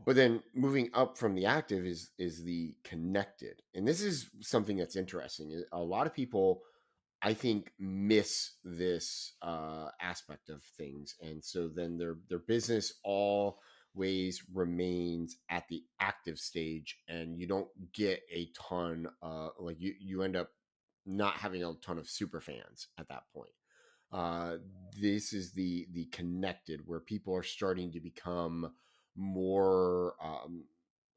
But then moving up from the active is the connected. And this is something that's interesting. A lot of people, I think, miss this aspect of things, and so then their business always remains at the active stage, and you don't get a ton. Like you end up not having a ton of super fans at that point. Uh, this is the connected, where people are starting to become more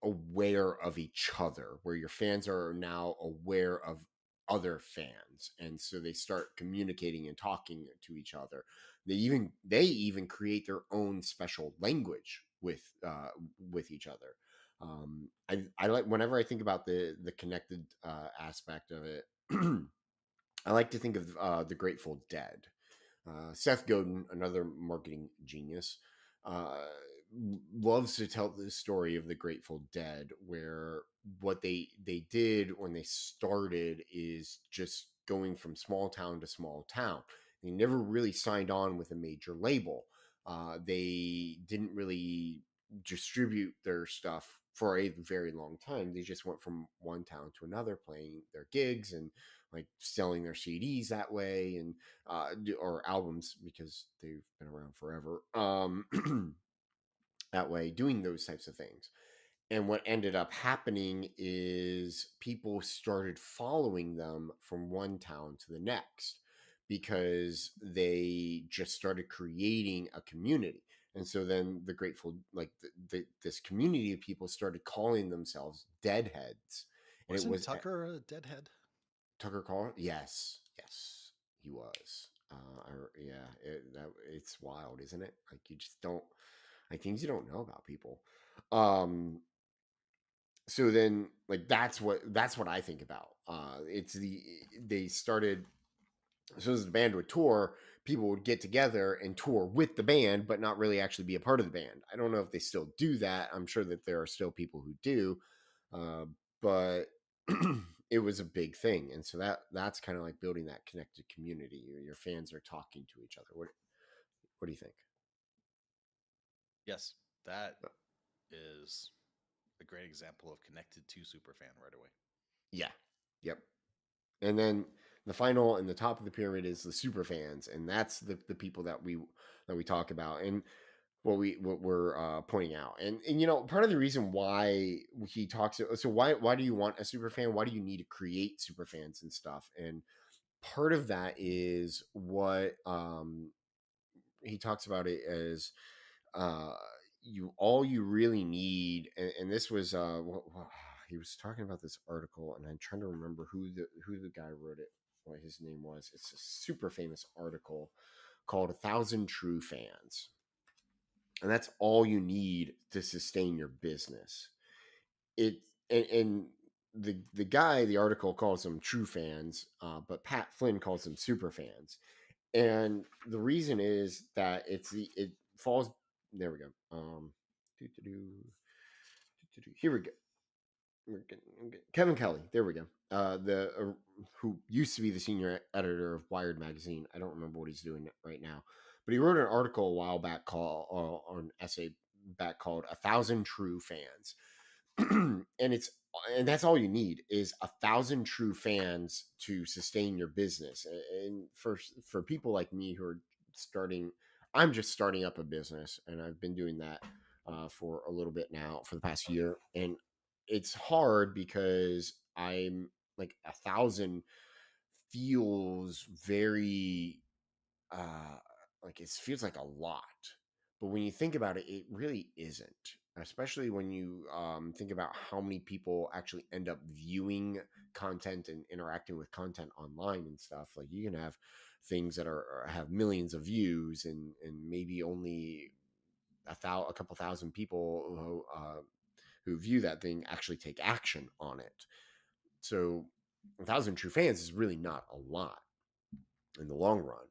aware of each other, where your fans are now aware of other fans, and so they start communicating and talking to each other. They even create their own special language with each other. I like, whenever I think about the connected aspect of it. I like to think of the Grateful Dead. Seth Godin, another marketing genius, uh, loves to tell the story of the Grateful Dead, where what they did when they started is just going from small town to small town. They never really signed on with a major label. They didn't really distribute their stuff for a very long time. They just went from one town to another, playing their gigs and like selling their CDs that way, and or albums, because they've been around forever. That way, doing those types of things. And what ended up happening is people started following them from one town to the next, because they just started creating a community. And so then the Grateful, like this community of people started calling themselves Deadheads. And it Wasn't was Tucker a deadhead? Tucker Carlson. Yes, yes, he was. Yeah, it's wild, isn't it? Like, you just don't, like, things you don't know about people. Um, so then, like, that's what I think about. It's they started, as soon as the band would tour, people would get together and tour with the band, but not really actually be a part of the band. I don't know if they still do that. I'm sure that there are still people who do, uh, but it was a big thing, and so that's kind of like building that connected community. Your fans are talking to each other. What do you think? Yes, that is a great example of connected to superfan right away. Yeah, yep. And then the final and the top of the pyramid is the super fans, and that's the people that we talk about, and what we're pointing out. And part of the reason why he talks, so why do you want a super fan? Why do you need to create super fans and stuff? And part of that is what he talks about it as, uh all you really need. And this was he was talking about this article, and I'm trying to remember who the guy wrote it, what his name was. It's a super famous article called "1,000 True Fans," and that's all you need to sustain your business. It and the guy, the article calls them true fans, but Pat Flynn calls them super fans. And the reason is that it falls. There we go. Here we go. Kevin Kelly. There we go. The Who used to be the senior editor of Wired magazine. I don't remember what he's doing right now, but he wrote an article a while back called, or an essay back called "1,000 True Fans," and that's all you need is 1,000 true fans to sustain your business. And for people like me who are starting, I'm just starting up a business, and I've been doing that for a little bit now, for the past year. And it's hard because I'm like, 1,000 feels very, uh like, it feels like a lot, but when you think about it, it really isn't, especially when you think about how many people actually end up viewing content and interacting with content online and stuff. Like, you can have things that have millions of views, and maybe only a couple thousand people who view that thing actually take action on it. So 1,000 true fans is really not a lot in the long run.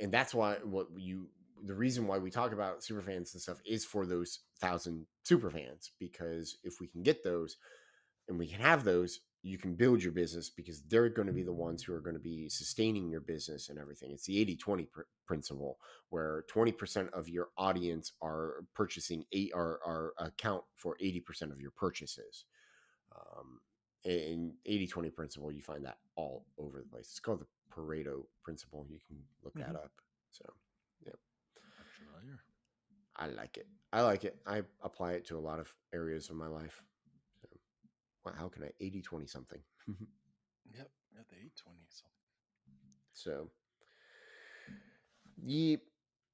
And that's why the reason why we talk about super fans and stuff is for those 1,000 super fans, because if we can get those and we can have those, you can build your business because they're going to be the ones who are going to be sustaining your business and everything. It's the 80-20 principle, where 20% of your audience are purchasing are account for 80% of your purchases. In 80-20 principle, you find that all over the place. It's called the Pareto principle. You can look that Hmm. up. So, yeah, I'm familiar. I like it. I like it. I apply it to a lot of areas of my life. So, well, how can I 80-20 something? Yep. Yeah, the 820. So So, he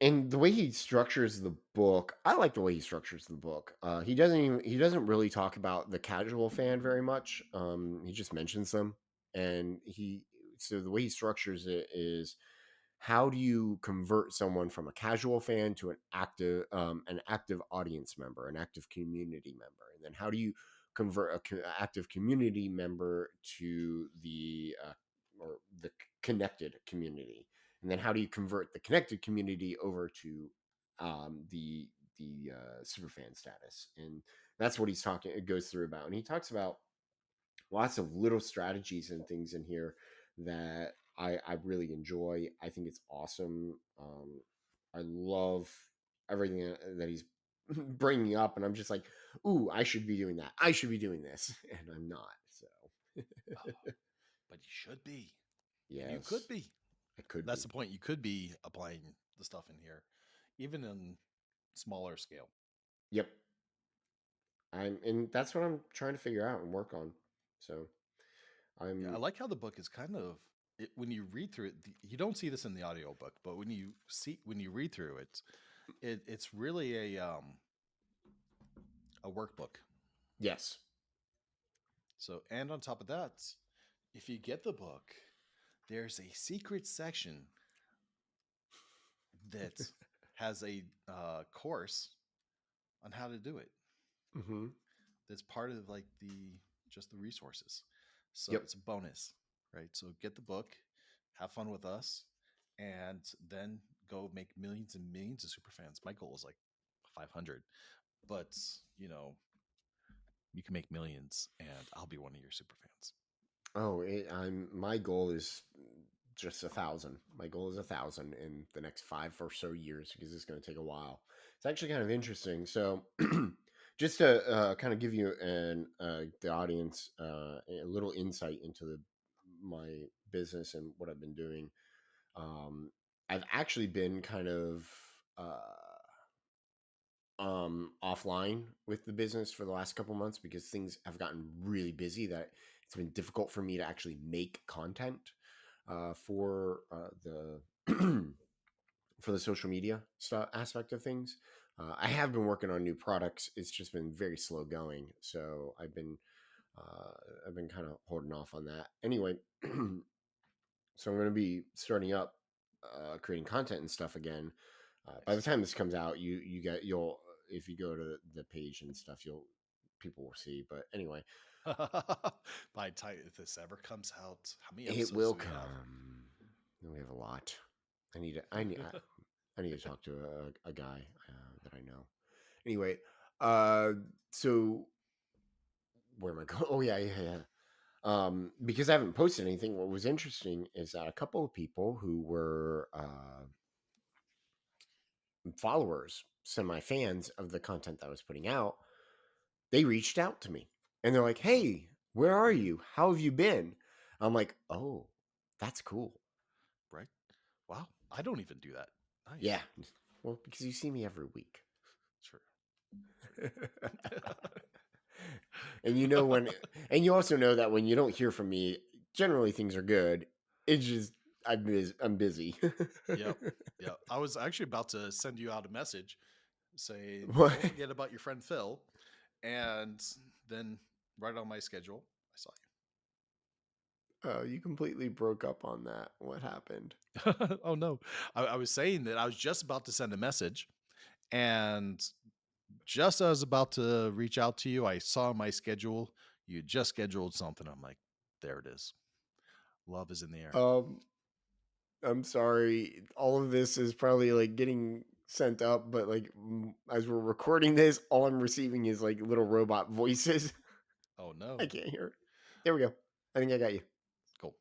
and the way he structures the book, I like the way he structures the book. He doesn't really talk about the casual fan very much. He just mentions them, and he so the way he structures it is, how do you convert someone from a casual fan to an active audience member, an active community member, and then how do you convert active community member to the connected community, and then how do you convert the connected community over to the superfan status? And that's what he's talking. It goes through about, and he talks about lots of little strategies and things in here that I really enjoy. I think it's awesome. I love everything that he's bringing up, and I'm just like, ooh, I should be doing that. I should be doing this, and I'm not. So, oh, but you should be, and you could yes, be. I could That's be. the point. You could be applying the stuff in here, even in smaller scale. Yep, and that's what I'm trying to figure out and work on. So Yeah, I I'm like how the book is kind of when you read through it. You don't see this in the audiobook, but when you read through it, it's really a workbook. yes. So, and on top of that, if you get the book, there's a secret section that has a course on how to do it. Mm-hmm. That's part of like the just the resources. So Yep. it's a bonus, right? So get the book, have fun with us, and then go make millions and millions of super fans. My goal is like 500, but you know, you can make millions, and I'll be one of your super fans. Oh, I'm my goal is just 1,000. My goal is 1,000 in the next 5 or so years because it's going to take a while. It's actually kind of interesting. So, just to kind of give you the audience a little insight into my business and what I've been doing. Um, I've actually been kind of offline with the business for the last couple months because things have gotten really busy, that it's been difficult for me to actually make content for the for the social media stuff aspect of things. I have been working on new products. It's just been very slow going, so uh, I've been kind of holding off on that. Anyway, so I'm going to be starting up creating content and stuff again. By the Nice. time this comes out, you'll if you go to the page and stuff, you'll people will see. But anyway, By the time if this ever comes out, how many it episodes will do we have? come. We have a lot. I need to talk to a guy that I know. Anyway, uh, so where am I going? Oh yeah. Because I haven't posted anything. What was interesting is that a couple of people who were followers, semi fans of the content that I was putting out, they reached out to me and they're like, "Hey, where are Hmm. you? How have you been?" I'm like, "Oh, that's cool." Right? Wow. I don't even do that. Yeah. Nice. Well, because you see me every week. True. True. And you know when and you also know that when you don't hear from me, generally things are good. It's just I'm busy. Yep. Yep. I was actually about to send you out a message saying, What? don't forget about your friend Phil. And then right on my schedule, I saw Oh, you completely broke up on that. What happened? you. Oh, no. I was saying that I was just about to send a message. And just as I was about to reach out to you, I saw my schedule. You just scheduled something. I'm like, there it is. Love is in the air. Um, I'm sorry. All of this is probably like getting sent up, but like as we're recording this, all I'm receiving is like little robot voices. Oh, I no. can't hear it. There we go. I think I got you. Cool.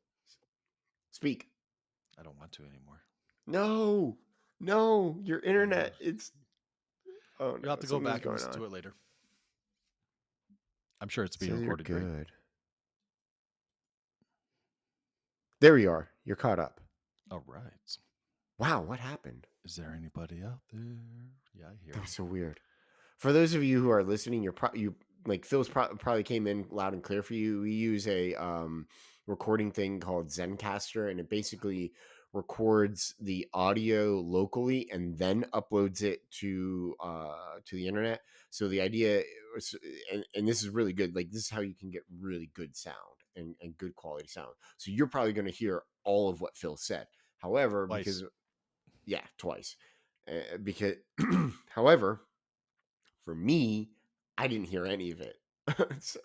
Speak. I don't want to anymore. No, no, your You internet. It's oh you'll have no, to go something's back and going listen on. to it later. I'm sure it's It being says you're recorded great. good. There you are. You're caught up. All right. Wow, what happened? Is there anybody out there? Yeah, I hear That was him. so weird. For those of you who are listening, you like Phil's probably came in loud and clear for you. We use a recording thing called Zencaster, and it basically records the audio locally and then uploads it to the internet. So the idea, was, and this is really good. Like this is how you can get really good sound and good quality sound. So you're probably going to hear all of what Phil said. However, Twice. because yeah, twice. Because however, for me, I didn't hear any of it. So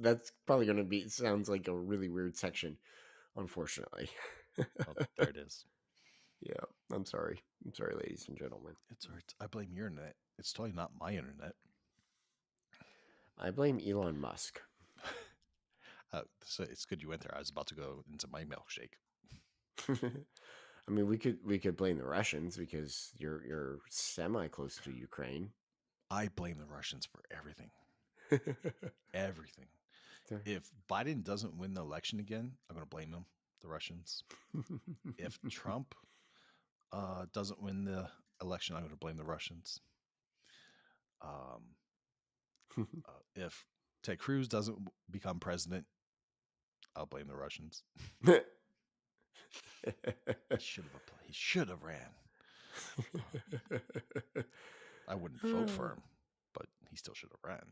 that's probably going to be sounds like a really weird section, unfortunately. Oh, there it is. Yeah, I'm sorry. I'm sorry, ladies and gentlemen. It's all right. I blame your internet. It's totally not my internet. I blame Elon Musk. So it's good you went there. I was about to go into my milkshake. I mean, we could blame the Russians because you're semi close to Ukraine. I blame the Russians for everything. Everything. If Biden doesn't win the election again, I'm going to blame them, the Russians. If Trump doesn't win the election, I'm going to blame the Russians. If Ted Cruz doesn't become president, I'll blame the Russians. He should have ran. I wouldn't vote for him, but he still should have ran.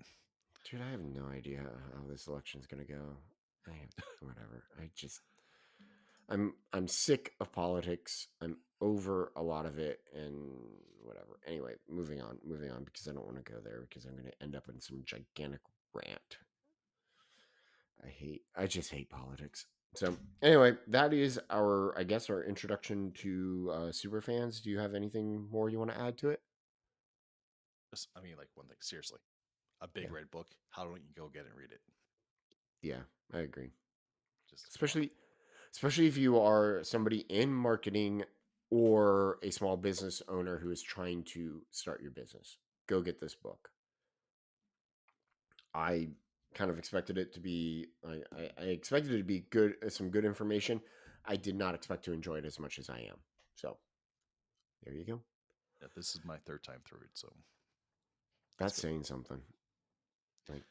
Dude, I have no idea how this election's gonna go. Whatever. I'm sick of politics. I'm over a lot of it and whatever. Anyway, moving on because I don't want to go there because I'm gonna end up in some gigantic rant. I just hate politics. So anyway, that is I guess our introduction to super fans. Do you have anything more you want to add to it? I mean, like one thing, seriously, a big Yeah. red book. How don't you go get it and read it? Yeah, I agree. Just come on. Especially if you are somebody in marketing or a small business owner who is trying to start your business. Go get this book. I kind of expected it to be I expected it to be good some good information. I did not expect to enjoy it as much as I am. So there you go. Yeah, this is my third time through it, so it's That's good. saying something. Like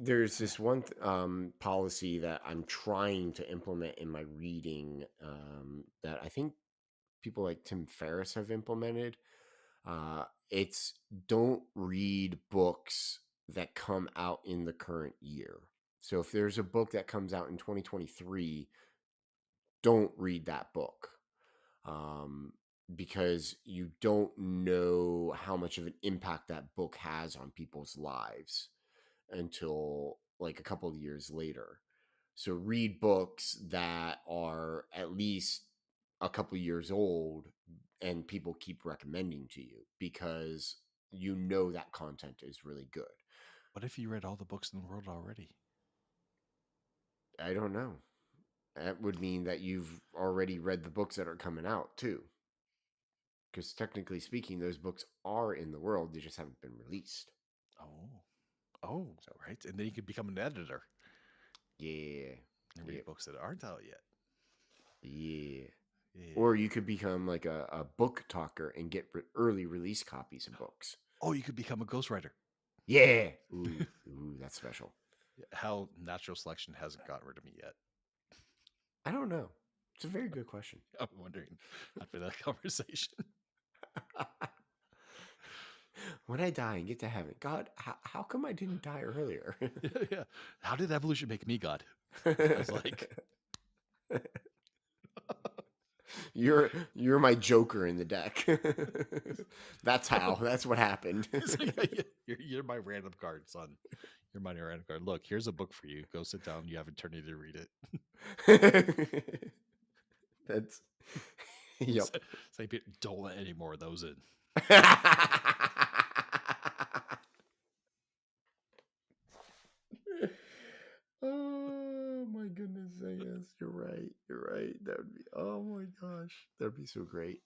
there's this one policy that I'm trying to implement in my reading that I think people like Tim Ferriss have implemented. It's don't read books that come out in the current year. So if there's a book that comes out in 2023, don't read that book um, because you don't know how much of an impact that book has on people's lives until like a couple of years later. So read books that are at least a couple years old and people keep recommending to you because you know that content is really good. What if you read all the books in the world already? I don't know. That would mean that you've already read the books that are coming out too. Because technically speaking, those books are in the world, they just haven't been released. Oh, oh, So, right. And then you could become an editor yeah. and read Yep. books that aren't out yet. Yeah. Or Yeah. you could become like a book talker and get early release copies of books. Oh, you could become a ghostwriter. Yeah. Ooh, that's special. How natural selection hasn't gotten rid of me yet. I don't know. It's a very good question. I'm wondering after that conversation. When I die and get to heaven, God, how come I didn't die earlier? Yeah, yeah. How did evolution make me God? I was like, you're my Joker in the deck. That's how. That's what happened. it's like, yeah, you're my random card, son. You're my random card. Look, here's a book for you. Go sit down. You have eternity to read it. That's yep. Say, don't let any more of those in. right. That would be, oh my gosh, that'd be so great.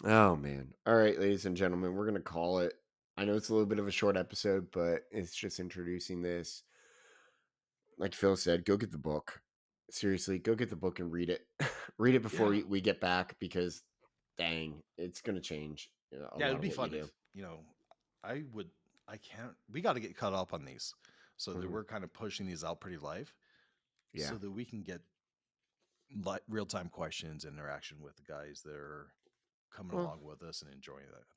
Oh man. All right, ladies and gentlemen, we're gonna call it. I know it's a little bit of a short episode, but it's just introducing this. Like Phil said, go get the book. Seriously, go get the book and read it. Read it before Yeah. we get back because dang, it's gonna change a Yeah, lot it'd of be what you fun if, do. I would, I can't, we got to get caught up on these so that Mhm. we're kind of pushing these out pretty live Yeah. so that we can get real time questions, interaction with the guys that are coming Well, along with us and enjoying that.